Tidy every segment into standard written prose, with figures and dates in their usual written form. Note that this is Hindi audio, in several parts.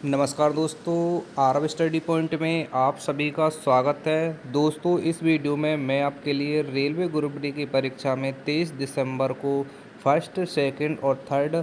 नमस्कार दोस्तों, आरव स्टडी पॉइंट में आप सभी का स्वागत है। दोस्तों, इस वीडियो में मैं आपके लिए रेलवे ग्रुप डी की परीक्षा में 23 दिसंबर को फर्स्ट, सेकंड और थर्ड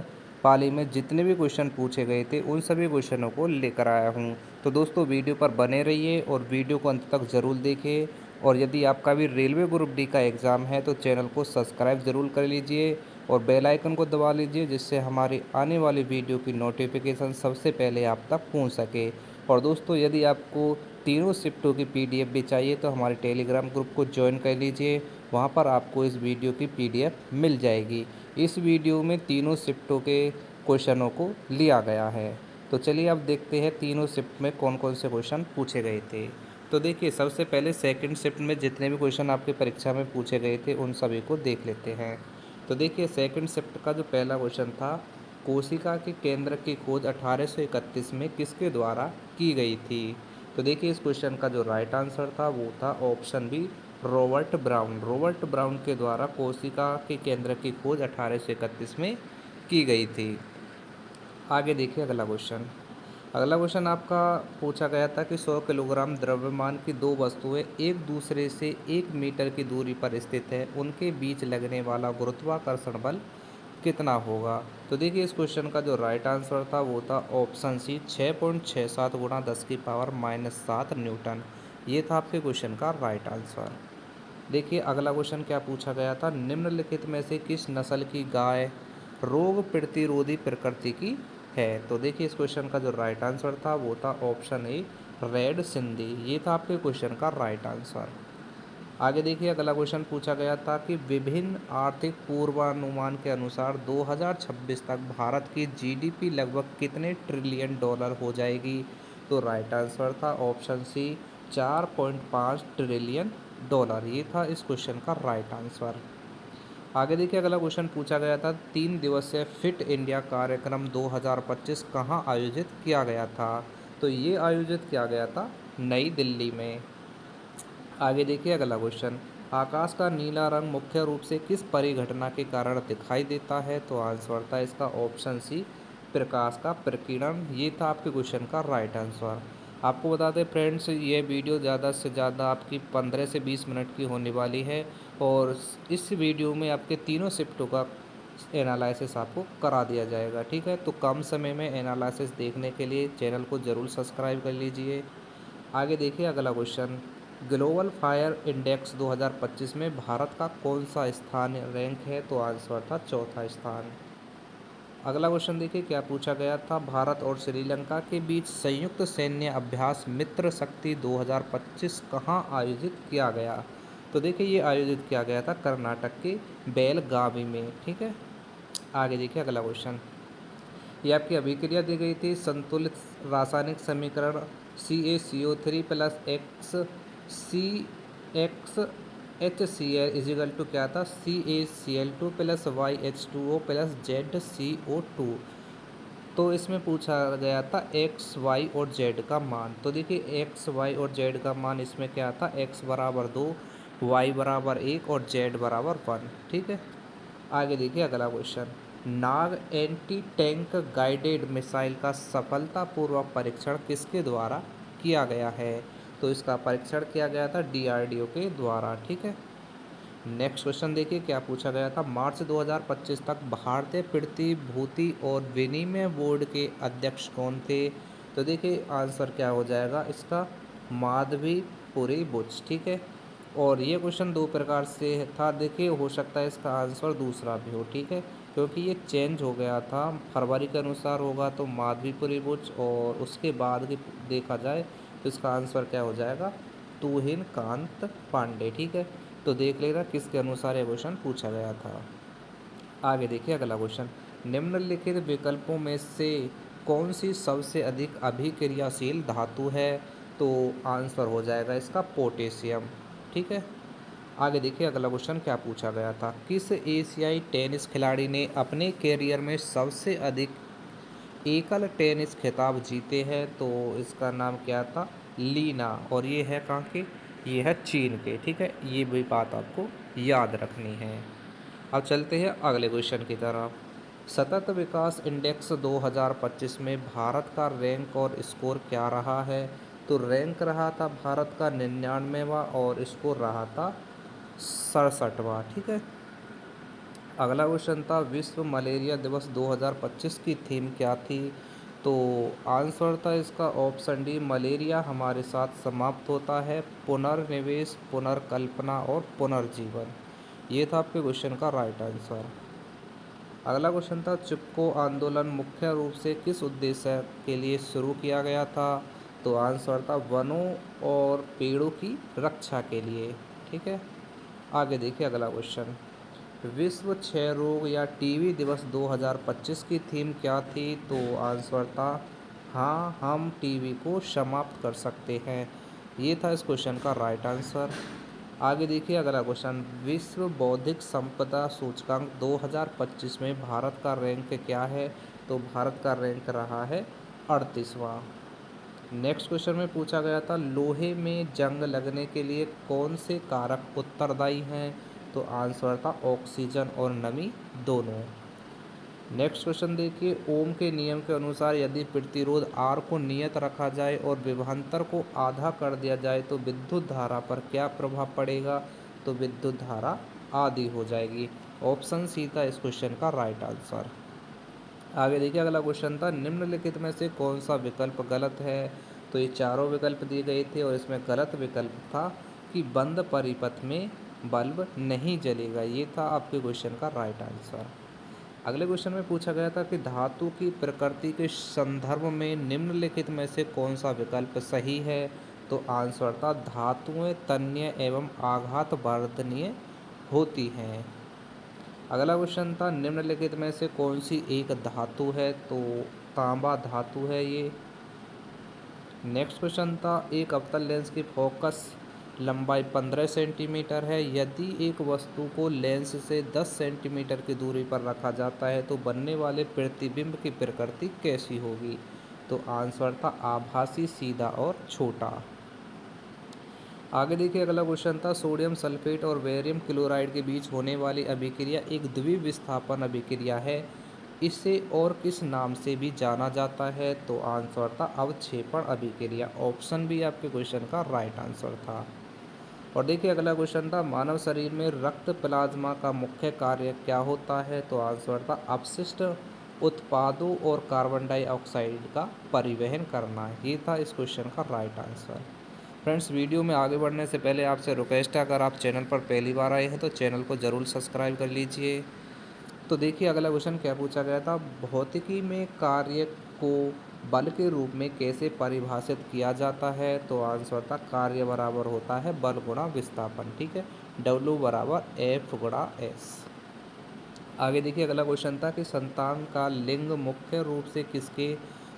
पाली में जितने भी क्वेश्चन पूछे गए थे उन सभी क्वेश्चनों को लेकर आया हूं। तो दोस्तों, वीडियो पर बने रहिए और वीडियो को अंत तक ज़रूर देखें। और यदि आपका भी रेलवे ग्रुप डी का एग्ज़ाम है तो चैनल को सब्सक्राइब ज़रूर कर लीजिए और बेल आइकन को दबा लीजिए, जिससे हमारी आने वाली वीडियो की नोटिफिकेशन सबसे पहले आप तक पहुंच सके। और दोस्तों, यदि आपको तीनों शिफ्टों की पीडीएफ भी चाहिए तो हमारे टेलीग्राम ग्रुप को ज्वाइन कर लीजिए। वहां पर आपको इस वीडियो की पीडीएफ मिल जाएगी। इस वीडियो में तीनों शिफ्टों के क्वेश्चनों को लिया गया है। तो चलिए अब देखते हैं तीनों शिफ्ट में कौन कौन से क्वेश्चन पूछे गए थे। तो देखिए, सबसे पहले सेकंड शिफ्ट में जितने भी क्वेश्चन आपकी परीक्षा में पूछे गए थे उन सभी को देख लेते हैं। तो देखिए, सेकंड शिफ्ट का जो पहला क्वेश्चन था, कोशिका के केंद्र की खोज 1831 में किसके द्वारा की गई थी। तो देखिए, इस क्वेश्चन का जो राइट आंसर था वो था option B, Robert Brown. Robert Brown के द्वारा कोशिका के केंद्र की खोज 1831 में की गई थी। आगे देखिए अगला क्वेश्चन। अगला क्वेश्चन आपका पूछा गया था कि 100 किलोग्राम द्रव्यमान की दो वस्तुएं एक दूसरे से 1 मीटर की दूरी पर स्थित है, उनके बीच लगने वाला गुरुत्वाकर्षण बल कितना होगा। तो देखिए, इस क्वेश्चन का जो राइट आंसर था वो था ऑप्शन सी, 6.67 गुणा 10⁻⁻7 न्यूटन। ये था आपके क्वेश्चन का राइट आंसर। देखिए अगला क्वेश्चन क्या पूछा गया था, निम्नलिखित में से किस नस्ल की गाय रोग प्रतिरोधी प्रकृति की है। तो देखिए, इस क्वेश्चन का जो राइट आंसर था वो था ऑप्शन ए, रेड सिंधी। ये था आपके क्वेश्चन का राइट आंसर। आगे देखिए अगला क्वेश्चन पूछा गया था कि विभिन्न आर्थिक पूर्वानुमान के अनुसार 2026 तक भारत की जीडीपी लगभग कितने ट्रिलियन डॉलर हो जाएगी। तो राइट आंसर था ऑप्शन सी, 4.5 ट्रिलियन डॉलर। ये था इस क्वेश्चन का राइट आंसर। आगे देखिए अगला क्वेश्चन पूछा गया था, 3 दिवसीय फिट इंडिया कार्यक्रम 2025 कहाँ आयोजित किया गया था। तो ये आयोजित किया गया था नई दिल्ली में। आगे देखिए अगला क्वेश्चन, आकाश का नीला रंग मुख्य रूप से किस परिघटना के कारण दिखाई देता है। तो आंसर था इसका ऑप्शन सी, प्रकाश का प्रकीर्णन। ये था आपके क्वेश्चन का राइट आंसर। आपको बता दें फ्रेंड्स, ये वीडियो ज़्यादा से ज़्यादा आपकी 15 से 20 मिनट की होने वाली है और इस वीडियो में आपके तीनों शिफ्टों का एनालिसिस आपको करा दिया जाएगा। ठीक है, तो कम समय में एनालिसिस देखने के लिए चैनल को ज़रूर सब्सक्राइब कर लीजिए। आगे देखिए अगला क्वेश्चन, ग्लोबल फायर इंडेक्स 2025 में भारत का कौन सा स्थान रैंक है। तो आंसर था चौथा स्थान। अगला क्वेश्चन देखिए क्या पूछा गया था, भारत और श्रीलंका के बीच संयुक्त सैन्य अभ्यास मित्र शक्ति 2025 कहाँ आयोजित किया गया। तो देखिए, ये आयोजित किया गया था कर्नाटक के बेलगावी में। ठीक है, आगे देखिए अगला क्वेश्चन, ये आपकी अभिक्रिया दी गई थी, संतुलित रासायनिक समीकरण CaCO3 plus x C x HCl equal to क्या था, CaCl2 plus YH2O plus ZCO2। तो इसमें पूछा गया था एक्स वाई और जेड का मान। तो देखिए, एक्स वाई और जेड का मान इसमें क्या था, एक्स बराबर 2, वाई बराबर 1 और जेड बराबर 1। ठीक है, आगे देखिए अगला क्वेश्चन, नाग एंटी टैंक गाइडेड मिसाइल का सफलतापूर्वक परीक्षण किसके द्वारा किया गया है। तो इसका परीक्षण किया गया था DRDO के द्वारा। ठीक है, नेक्स्ट क्वेश्चन देखिए क्या पूछा गया था, मार्च 2025 तक भारतीय प्रतिभूति और विनिमय बोर्ड के अध्यक्ष कौन थे। तो देखिए आंसर क्या हो जाएगा इसका, माधवीपुरी बुच। ठीक है, और ये क्वेश्चन दो प्रकार से था। देखिए, हो सकता है इसका आंसर दूसरा भी हो। ठीक है, क्योंकि ये चेंज हो गया था, फरवरी के अनुसार होगा तो माधवीपुरी बुच, और उसके बाद की देखा जाए तो इसका आंसर क्या हो जाएगा, तुहिन कांत पांडे। ठीक है, तो देख लेना किसके अनुसार ये क्वेश्चन पूछा गया था। आगे देखिए अगला क्वेश्चन, निम्नलिखित विकल्पों में से कौन सी सबसे अधिक अभिक्रियाशील धातु है। तो आंसर हो जाएगा इसका पोटेशियम। ठीक है, आगे देखिए अगला क्वेश्चन क्या पूछा गया था, किस एशियाई टेनिस खिलाड़ी ने अपने कैरियर में सबसे अधिक एकल टेनिस खिताब जीते हैं। तो इसका नाम क्या था, लीना, और ये है कहाँ के, ये है चीन के। ठीक है, ये भी बात आपको याद रखनी है। अब चलते हैं अगले क्वेश्चन की तरफ। सतत विकास इंडेक्स 2025 में भारत का रैंक और स्कोर क्या रहा है? तो रैंक रहा था भारत का 99वां और स्कोर रहा था 67वां। ठीक है। अगला क्वेश्चन था विश्व मलेरिया दिवस 2025 की थीम क्या थी? तो आंसर था इसका ऑप्शन डी, मलेरिया हमारे साथ समाप्त होता है, पुनर्निवेश, पुनर्कल्पना और पुनर्जीवन। ये था आपके क्वेश्चन का राइट आंसर। अगला क्वेश्चन था चिपको आंदोलन मुख्य रूप से किस उद्देश्य के लिए शुरू किया गया था? तो आंसर था वनों और पेड़ों की रक्षा के लिए। ठीक है। आगे देखिए अगला क्वेश्चन, विश्व क्षय रोग या टीबी दिवस 2025 की थीम क्या थी? तो आंसर था हाँ, हम टीबी को समाप्त कर सकते हैं। ये था इस क्वेश्चन का राइट आंसर। आगे देखिए अगला क्वेश्चन, विश्व बौद्धिक संपदा सूचकांक 2025 में भारत का रैंक क्या है? तो भारत का रैंक रहा है 38वां। नेक्स्ट क्वेश्चन में पूछा गया था लोहे में जंग लगने के लिए कौन से कारक उत्तरदायी हैं? तो आंसर था ऑक्सीजन और नमी दोनों। नेक्स्ट क्वेश्चन देखिए, ओम के नियम के अनुसार यदि प्रतिरोध R को नियत रखा जाए और विभवांतर को आधा कर दिया जाए तो विद्युत धारा पर क्या प्रभाव पड़ेगा? तो विद्युत धारा आधी हो जाएगी। ऑप्शन सी था इस क्वेश्चन का राइट आंसर। आगे देखिए अगला क्वेश्चन था निम्नलिखित में से कौन सा विकल्प गलत है? तो ये चारों विकल्प दिए गए थे और इसमें गलत विकल्प था कि बंद परिपथ में बल्ब नहीं जलेगा। ये था आपके क्वेश्चन का राइट आंसर। अगले क्वेश्चन में पूछा गया था कि धातु की प्रकृति के संदर्भ में निम्नलिखित में से कौन सा विकल्प सही है? तो आंसर था धातुएं तन्य एवं आघात वर्धनीय होती हैं। अगला क्वेश्चन था निम्नलिखित में से कौन सी एक धातु है? तो तांबा धातु है ये। नेक्स्ट क्वेश्चन था एक अवतल लेंस की फोकस लंबाई 15 सेंटीमीटर है, यदि एक वस्तु को लेंस से 10 सेंटीमीटर की दूरी पर रखा जाता है तो बनने वाले प्रतिबिंब की प्रकृति कैसी होगी? तो आंसर था आभासी, सीधा और छोटा। आगे देखिए अगला क्वेश्चन था सोडियम सल्फेट और बेरियम क्लोराइड के बीच होने वाली अभिक्रिया एक द्विविस्थापन अभिक्रिया है, इसे और किस नाम से भी जाना जाता है? तो आंसर था अवक्षेपण अभिक्रिया। ऑप्शन बी आपके क्वेश्चन का राइट आंसर था। और देखिए अगला क्वेश्चन था मानव शरीर में रक्त प्लाज्मा का मुख्य कार्य क्या होता है? तो आंसर था अपशिष्ट उत्पादों और कार्बन डाइऑक्साइड का परिवहन करना। ये था इस क्वेश्चन का राइट आंसर। फ्रेंड्स, वीडियो में आगे बढ़ने से पहले आपसे रिक्वेस्ट है, अगर आप चैनल पर पहली बार आए हैं तो चैनल को ज़रूर सब्सक्राइब कर लीजिए। तो देखिए अगला क्वेश्चन क्या पूछा गया था, भौतिकी में कार्य को बल के रूप में कैसे परिभाषित किया जाता है? तो आंसर था कार्य बराबर होता है बल गुणा विस्थापन। ठीक है, W बराबर F गुणा S। आगे देखिए अगला क्वेश्चन था कि संतान का लिंग मुख्य रूप से किसके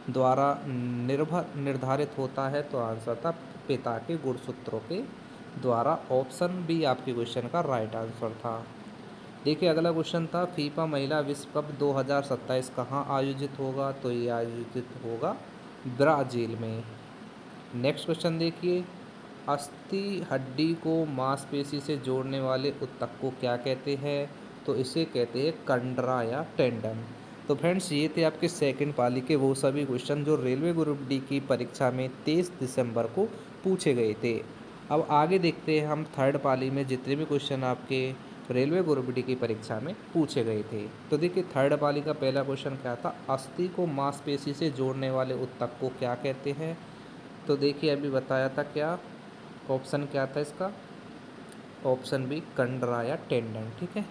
द्वारा निर्धारित होता है? तो आंसर था पिता के गुणसूत्रों के द्वारा। ऑप्शन बी आपके क्वेश्चन का राइट आंसर था। देखिए अगला क्वेश्चन था फीफा महिला विश्व कप 2027 कहाँ आयोजित होगा? तो ये आयोजित होगा ब्राज़ील में। नेक्स्ट क्वेश्चन देखिए, अस्थि हड्डी को मांसपेशी से जोड़ने वाले ऊतक को क्या कहते हैं? तो इसे कहते हैं कंडरा या टेंडन। तो फ्रेंड्स, ये थे आपके सेकंड पाली के वो सभी क्वेश्चन जो रेलवे ग्रुप डी की परीक्षा में 23 दिसंबर को पूछे गए थे। अब आगे देखते हैं हम थर्ड पाली में जितने भी क्वेश्चन आपके रेलवे ग्रुप डी की परीक्षा में पूछे गए थे। तो देखिए थर्ड पाली का पहला क्वेश्चन क्या था, अस्थि को मांसपेशी से जोड़ने वाले ऊतक को क्या कहते हैं? तो देखिए अभी बताया था क्या, ऑप्शन क्या था इसका? ऑप्शन बी कंडरा या टेंडन। ठीक है।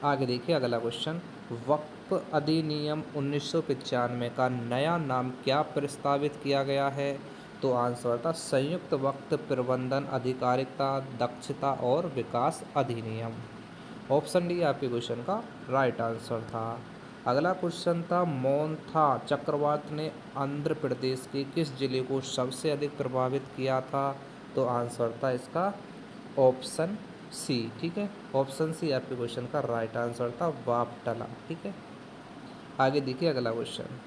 आगे देखिए अगला क्वेश्चन, वक्फ अधिनियम 1995 का नया नाम क्या प्रस्तावित किया गया है? तो आंसर था संयुक्त वक्फ प्रबंधन अधिकारिता दक्षता और विकास अधिनियम। ऑप्शन डी आपके क्वेश्चन का राइट आंसर था। अगला क्वेश्चन था मोन्था चक्रवात ने आंध्र प्रदेश के किस जिले को सबसे अधिक प्रभावित किया था? तो आंसर था इसका ऑप्शन सी। ठीक है, ऑप्शन सी आपके क्वेश्चन का राइट आंसर था वापटला। ठीक है। आगे देखिए अगला क्वेश्चन,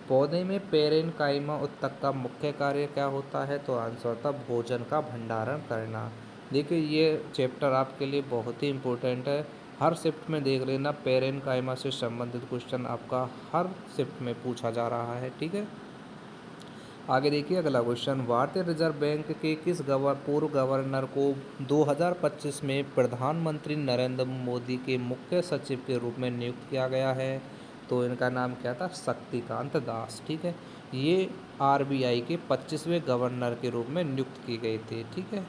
पौधे में पेरेनकाइमा ऊतक का मुख्य कार्य क्या होता है? तो आंसर था भोजन का भंडारण करना। देखिए ये चैप्टर आपके लिए बहुत ही इम्पोर्टेंट है, हर शिफ्ट में देख लेना, पेरेनकाइमा से संबंधित क्वेश्चन आपका हर शिफ्ट में पूछा जा रहा है। ठीक है, आगे देखिए अगला क्वेश्चन, भारतीय रिजर्व बैंक के किस पूर्व गवर्नर को 2025 में प्रधानमंत्री नरेंद्र मोदी के मुख्य सचिव के रूप में नियुक्त किया गया है? तो इनका नाम क्या था? शक्तिकांत दास। ठीक है, ये आरबीआई के 25वें गवर्नर के रूप में नियुक्त किए गए थे। ठीक है,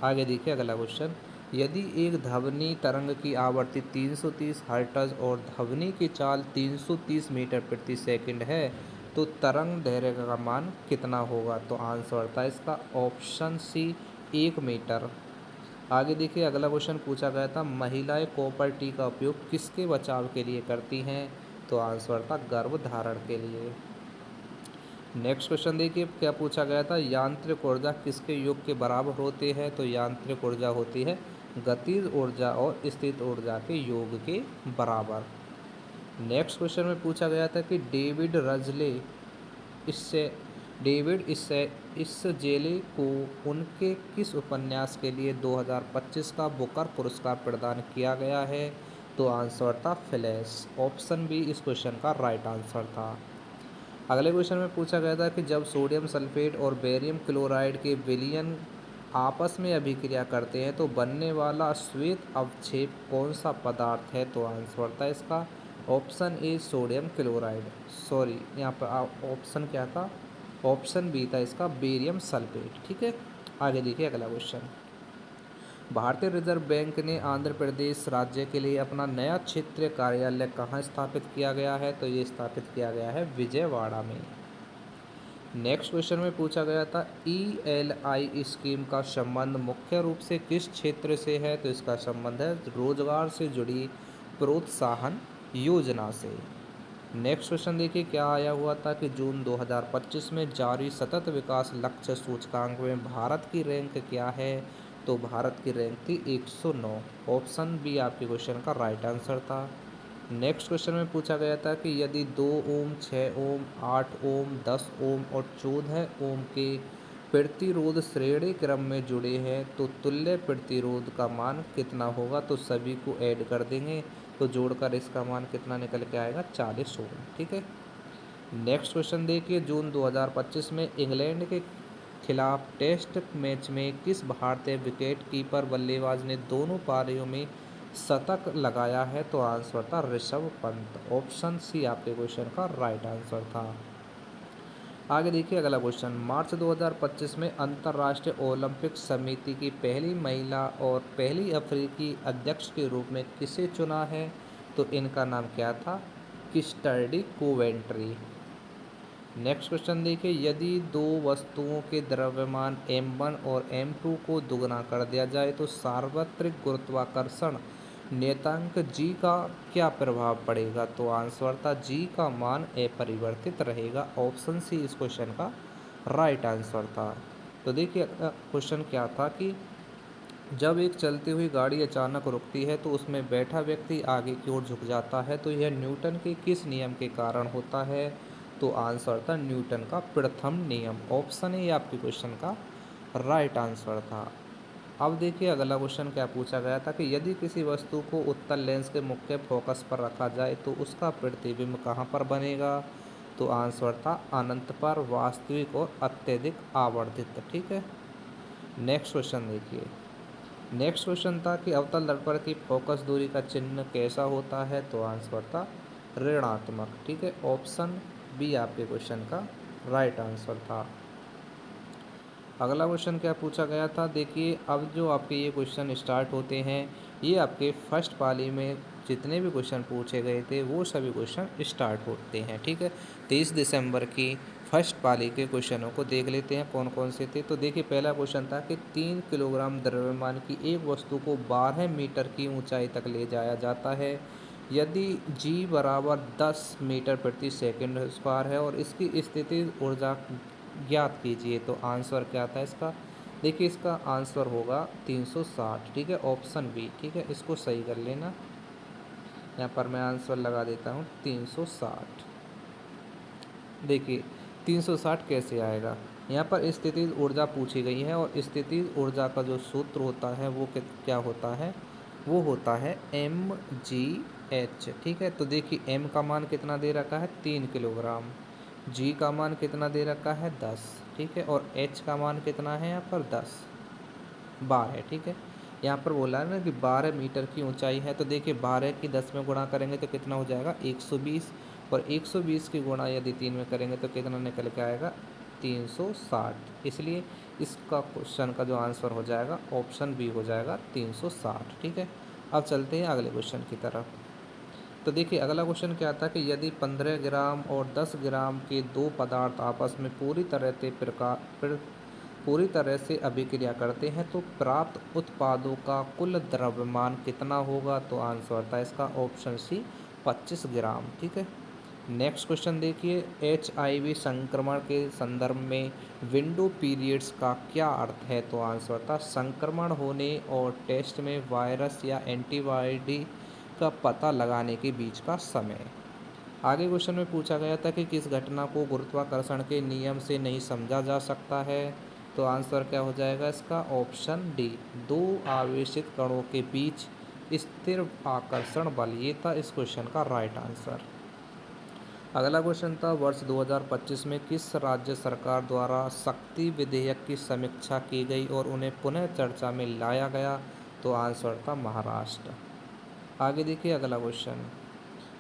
आगे देखिए अगला क्वेश्चन, यदि एक ध्वनि तरंग की आवृत्ति 330 हर्ट्ज और ध्वनि की चाल 330 मीटर प्रति सेकंड है तो तरंग दैर्घ्य का मान कितना होगा? तो आंसर था इसका ऑप्शन सी 1 मीटर। आगे देखिए अगला क्वेश्चन पूछा गया था, महिलाएं कॉपर टी का उपयोग किसके बचाव के लिए करती हैं? तो आंसर था गर्भधारण के लिए। नेक्स्ट क्वेश्चन देखिए क्या पूछा गया था, यांत्रिक ऊर्जा किसके योग के बराबर होती है? तो यांत्रिक ऊर्जा होती है गतिज ऊर्जा और स्थित ऊर्जा के योग के बराबर। नेक्स्ट क्वेश्चन में पूछा गया था कि इससे इसजेले को उनके किस उपन्यास के लिए 2025 का बुकर पुरस्कार प्रदान किया गया है? तो आंसर था फ्लैश। ऑप्शन बी इस क्वेश्चन का राइट आंसर था। अगले क्वेश्चन में पूछा गया था कि जब सोडियम सल्फेट और बेरियम क्लोराइड के विलयन आपस में अभिक्रिया करते हैं तो बनने वाला श्वेत अवक्षेप कौन सा पदार्थ है? तो आंसर था इसका option A sodium chloride. Sorry, यहाँ पर ऑप्शन क्या था? ऑप्शन बी था इसका बेरियम सल्फेट। ठीक है, आगे देखिए अगला क्वेश्चन, भारतीय रिजर्व बैंक ने आंध्र प्रदेश राज्य के लिए अपना नया क्षेत्रीय कार्यालय कहाँ स्थापित किया गया है? तो ये स्थापित किया गया है विजयवाड़ा में। नेक्स्ट क्वेश्चन में पूछा गया था, ELI स्कीम का संबंध मुख्य रूप से किस क्षेत्र से है? तो इसका संबंध है रोजगार से जुड़ी प्रोत्साहन योजना से। नेक्स्ट क्वेश्चन देखिए क्या आया हुआ था कि जून 2025 में जारी सतत विकास लक्ष्य सूचकांक में भारत की रैंक क्या है? तो भारत की रैंक थी 109। ऑप्शन बी आपके क्वेश्चन का राइट आंसर था। नेक्स्ट क्वेश्चन में पूछा गया था कि यदि 2 ओम, 6 ओम, 8 ओम, 10 ओम और 14 ओम के प्रतिरोध श्रेणी क्रम में जुड़े हैं तो तुल्य प्रतिरोध का मान कितना होगा? तो सभी को ऐड कर देंगे तो जोड़कर इसका मान कितना निकल के आएगा? 40 ओम। ठीक है, नेक्स्ट क्वेश्चन देखिए, जून 2025 में इंग्लैंड के खिलाफ टेस्ट मैच में किस भारतीय विकेट कीपर बल्लेबाज ने दोनों पारियों में शतक लगाया है? तो आंसर था ऋषभ पंत। ऑप्शन सी आपके क्वेश्चन का राइट आंसर था। आगे देखिए अगला क्वेश्चन, मार्च 2025 में अंतर्राष्ट्रीय ओलंपिक समिति की पहली महिला और पहली अफ्रीकी अध्यक्ष के रूप में किसे चुना है? तो इनका नाम क्या था? क्रिस्टडी कोवेंट्री। नेक्स्ट क्वेश्चन देखिए, यदि दो वस्तुओं के द्रव्यमान m1 और m2 को दुगना कर दिया जाए तो सार्वत्रिक गुरुत्वाकर्षण नियतांक g का क्या प्रभाव पड़ेगा? तो आंसर था g का मान अपरिवर्तित रहेगा। ऑप्शन सी इस क्वेश्चन का राइट आंसर था। तो देखिए क्वेश्चन क्या था कि जब एक चलती हुई गाड़ी अचानक रुकती है तो उसमें बैठा व्यक्ति आगे की ओर झुक जाता है, तो यह न्यूटन के किस नियम के कारण होता है? तो आंसर था न्यूटन का प्रथम नियम। ऑप्शन ए आपके क्वेश्चन का राइट आंसर था। अब देखिए अगला क्वेश्चन क्या पूछा गया था कि यदि किसी वस्तु को उत्तल लेंस के मुख्य फोकस पर रखा जाए तो उसका प्रतिबिंब कहाँ पर बनेगा? तो आंसर था अनंत पर, वास्तविक और अत्यधिक आवर्धित। ठीक है, नेक्स्ट क्वेश्चन देखिए, नेक्स्ट क्वेश्चन था कि अवतल दर्पण की फोकस दूरी का चिन्ह कैसा होता है? तो आंसर था ऋणात्मक। ठीक है, ऑप्शन बी आपके क्वेश्चन का राइट आंसर था। अगला क्वेश्चन क्या पूछा गया था, देखिए अब जो आपके ये क्वेश्चन स्टार्ट होते हैं ये आपके फर्स्ट पाली में जितने भी क्वेश्चन पूछे गए थे वो सभी क्वेश्चन स्टार्ट होते हैं। ठीक है, 23 दिसंबर की फर्स्ट पाली के क्वेश्चनों को देख लेते हैं कौन कौन से थे। तो देखिए पहला क्वेश्चन था कि 3 किलोग्राम द्रव्यमान की एक वस्तु को 12 मीटर की ऊंचाई तक ले जाया जाता है यदि g बराबर 10 मीटर प्रति सेकंड स्क्वायर है और इसकी स्थिति ऊर्जा ज्ञात कीजिए। तो आंसर क्या था इसका? देखिए इसका आंसर होगा 360। ठीक है, ऑप्शन बी। ठीक है, इसको सही कर लेना, यहाँ पर मैं आंसर लगा देता हूँ 360। देखिए 360 कैसे आएगा, यहाँ पर स्थितिज ऊर्जा पूछी गई है और स्थितिज ऊर्जा का जो सूत्र होता है वो क्या होता है? वो होता है mgh। ठीक है, तो देखिए m का मान कितना दे रखा है 3 किलोग्राम, g का मान कितना दे रखा है 10। ठीक है, और h का मान कितना है यहाँ पर 10 बार है। ठीक है, यहाँ पर बोला है ना कि 12 मीटर की ऊंचाई है, तो देखिए 12 की 10 में गुणा करेंगे तो कितना हो जाएगा 120, और 120 की गुणा यदि 3 में करेंगे तो कितना निकल के आएगा 360। इसलिए इसका क्वेश्चन का जो आंसर हो जाएगा ऑप्शन बी हो जाएगा 360। ठीक है, अब चलते हैं अगले क्वेश्चन की तरफ। तो देखिए अगला क्वेश्चन क्या था कि यदि 15 ग्राम और 10 ग्राम के दो पदार्थ आपस में पूरी तरह से अभिक्रिया करते हैं तो प्राप्त उत्पादों का कुल द्रव्यमान कितना होगा, तो आंसर था इसका ऑप्शन सी 25 ग्राम। ठीक है, नेक्स्ट क्वेश्चन देखिए, HIV संक्रमण के संदर्भ में विंडो पीरियड्स का क्या अर्थ है, तो आंसर था संक्रमण होने और टेस्ट में वायरस या एंटीबॉडी का पता लगाने के बीच का समय। आगे क्वेश्चन में पूछा गया था कि किस घटना को गुरुत्वाकर्षण के नियम से नहीं समझा जा सकता है, तो आंसर क्या हो जाएगा इसका ऑप्शन डी, दो आवेशित कणों के बीच स्थिर आकर्षण बल। ये था इस क्वेश्चन का राइट आंसर। अगला क्वेश्चन था वर्ष 2025 में किस राज्य सरकार द्वारा शक्ति विधेयक की समीक्षा की गई और उन्हें पुनः चर्चा में लाया गया, तो आंसर था महाराष्ट्र। आगे देखिए अगला क्वेश्चन,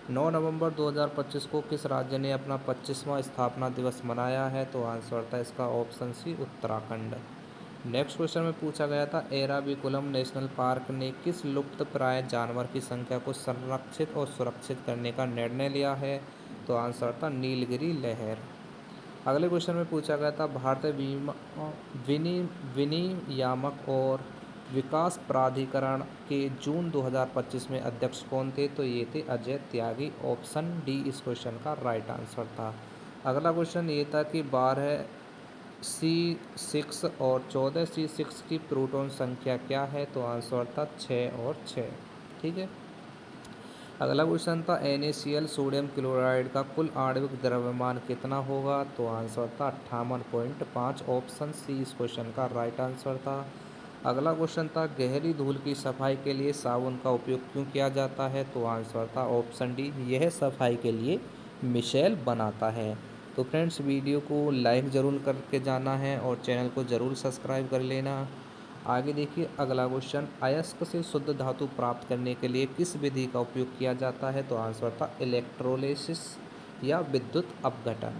9 नवंबर 2025 को किस राज्य ने अपना 25वां स्थापना दिवस मनाया है, तो आंसर था इसका option C Uttarakhand. Next question में पूछा गया था एराविकुलम नेशनल पार्क ने किस लुप्तप्राय जानवर की संख्या को संरक्षित और सुरक्षित करने का निर्णय लिया है, तो आंसर था नीलगिरी लहर। अगले क्वेश्चन में पूछा गया था भारतीय विनियामक और विकास प्राधिकरण के जून 2025 में अध्यक्ष कौन थे, तो ये थे अजय त्यागी। ऑप्शन डी इस क्वेश्चन का राइट आंसर था। अगला क्वेश्चन ये था कि 12C6 और 14C6 की प्रोटॉन संख्या क्या है, तो आंसर था 6 और 6। ठीक है, अगला क्वेश्चन था NaCl सोडियम क्लोराइड का कुल आणविक द्रव्यमान कितना होगा, तो आंसर था 58.5। ऑप्शन सी इस क्वेश्चन का राइट आंसर था। अगला क्वेश्चन था गहरी धूल की सफाई के लिए साबुन का उपयोग क्यों किया जाता है, तो आंसर था ऑप्शन डी, यह सफाई के लिए मिशेल बनाता है। तो फ्रेंड्स वीडियो को लाइक ज़रूर करके जाना है और चैनल को ज़रूर सब्सक्राइब कर लेना। आगे देखिए अगला क्वेश्चन, अयस्क से शुद्ध धातु प्राप्त करने के लिए किस विधि का उपयोग किया जाता है, तो आंसर था इलेक्ट्रोलिसिस या विद्युत अपघटन।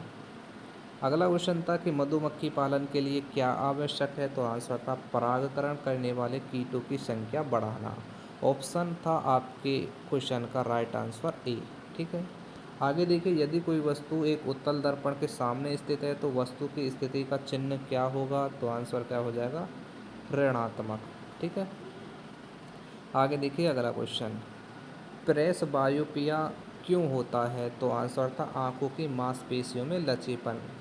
अगला क्वेश्चन था कि मधुमक्खी पालन के लिए क्या आवश्यक है, तो आंसर था परागकरण करने वाले कीटों की संख्या बढ़ाना। ऑप्शन था आपके क्वेश्चन का राइट आंसर ए। ठीक है, आगे देखिए यदि कोई वस्तु एक उत्तल दर्पण के सामने स्थित है तो वस्तु की स्थिति का चिन्ह क्या होगा, तो आंसर क्या हो जाएगा ऋणात्मक। ठीक है, आगे देखिए अगला क्वेश्चन, प्रेस बायोपिया क्यों होता है, तो आंसर था आंखों की मांसपेशियों में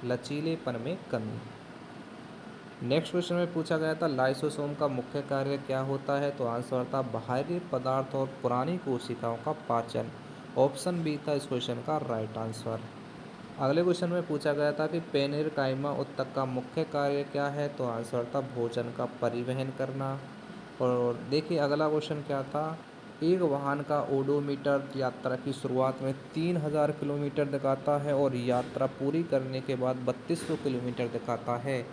लचीलेपन में कमी। नेक्स्ट क्वेश्चन में पूछा गया था लाइसोसोम का मुख्य कार्य क्या होता है, तो आंसर था बाहरी पदार्थ और पुरानी कोशिकाओं का पाचन। ऑप्शन बी था इस क्वेश्चन का राइट आंसर। अगले क्वेश्चन में पूछा गया था कि पेनिरकाइमा उत्तक का मुख्य कार्य क्या है, तो आंसर था भोजन का परिवहन करना। और देखिए अगला क्वेश्चन क्या था, एक वाहन का ओडोमीटर यात्रा की शुरुआत में 3000 किलोमीटर दिखाता है और यात्रा पूरी करने के बाद 3200 किलोमीटर दिखाता है।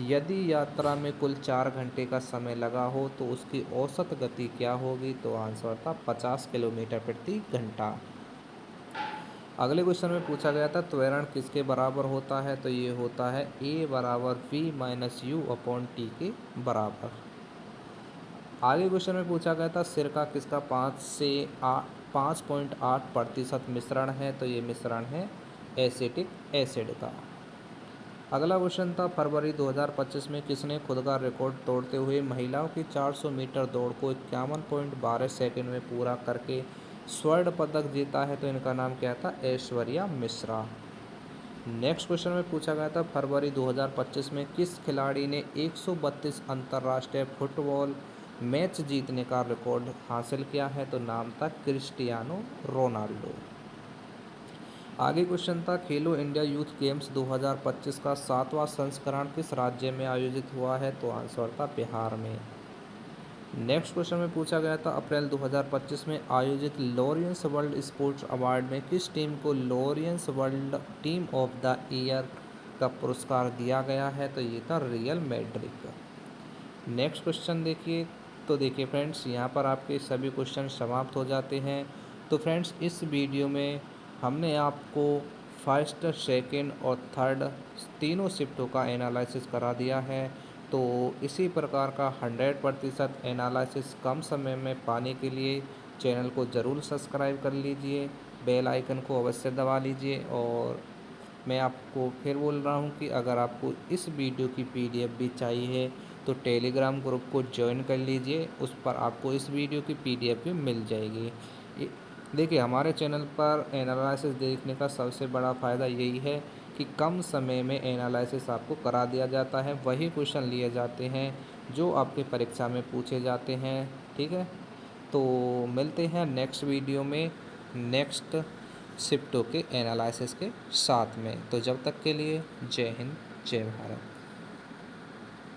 यदि यात्रा में कुल 4 घंटे का समय लगा हो तो उसकी औसत गति क्या होगी, तो आंसर था 50 किलोमीटर प्रति घंटा। अगले क्वेश्चन में पूछा गया था त्वरण किसके बराबर होता है, तो ये होता है A बराबर V-U/T के बराबर। आगे क्वेश्चन में पूछा गया था सिरका किसका 5.8% मिश्रण है, तो ये मिश्रण है एसिटिक एसिड का। अगला क्वेश्चन था फरवरी 2025 में किसने खुद का रिकॉर्ड तोड़ते हुए महिलाओं की 400 मीटर दौड़ को 51.12 सेकंड में पूरा करके स्वर्ण पदक जीता है, तो इनका नाम क्या था ऐश्वर्या मिश्रा। नेक्स्ट क्वेश्चन में पूछा गया था फरवरी 2025 में किस खिलाड़ी ने 132 अंतर्राष्ट्रीय फुटबॉल मैच जीतने का रिकॉर्ड हासिल किया है, तो नाम था क्रिस्टियानो रोनाल्डो। आगे क्वेश्चन था खेलो इंडिया यूथ गेम्स 2025 का 7वां संस्करण किस राज्य में आयोजित हुआ है, तो आंसर था बिहार में। नेक्स्ट क्वेश्चन में पूछा गया था अप्रैल 2025 में आयोजित लॉरेंस वर्ल्ड स्पोर्ट्स अवार्ड में किस टीम को Lawrence world team of the year का पुरस्कार दिया गया है, तो ये था रियल मैड्रिड का। नेक्स्ट क्वेश्चन देखिए, तो देखिए फ्रेंड्स यहाँ पर आपके सभी क्वेश्चन समाप्त हो जाते हैं। तो फ्रेंड्स इस वीडियो में हमने आपको फर्स्ट, सेकंड और थर्ड तीनों शिफ्टों का एनालिसिस करा दिया है। तो इसी प्रकार का 100% एनालिसिस कम समय में पाने के लिए चैनल को ज़रूर सब्सक्राइब कर लीजिए, बेल आइकन को अवश्य दबा लीजिए। और मैं आपको फिर बोल रहा हूँ कि अगर आपको इस वीडियो की पीडीएफ भी चाहिए तो टेलीग्राम ग्रुप को ज्वाइन कर लीजिए, उस पर आपको इस वीडियो की पीडीएफ भी मिल जाएगी। देखिए हमारे चैनल पर एनालिसिस देखने का सबसे बड़ा फ़ायदा यही है कि कम समय में एनालिसिस आपको करा दिया जाता है, वही क्वेश्चन लिए जाते हैं जो आपके परीक्षा में पूछे जाते हैं। ठीक है, तो मिलते हैं नेक्स्ट वीडियो में नेक्स्ट शिफ्टों के एनालिसिस के साथ में। तो जब तक के लिए जय हिंद, जय भारत।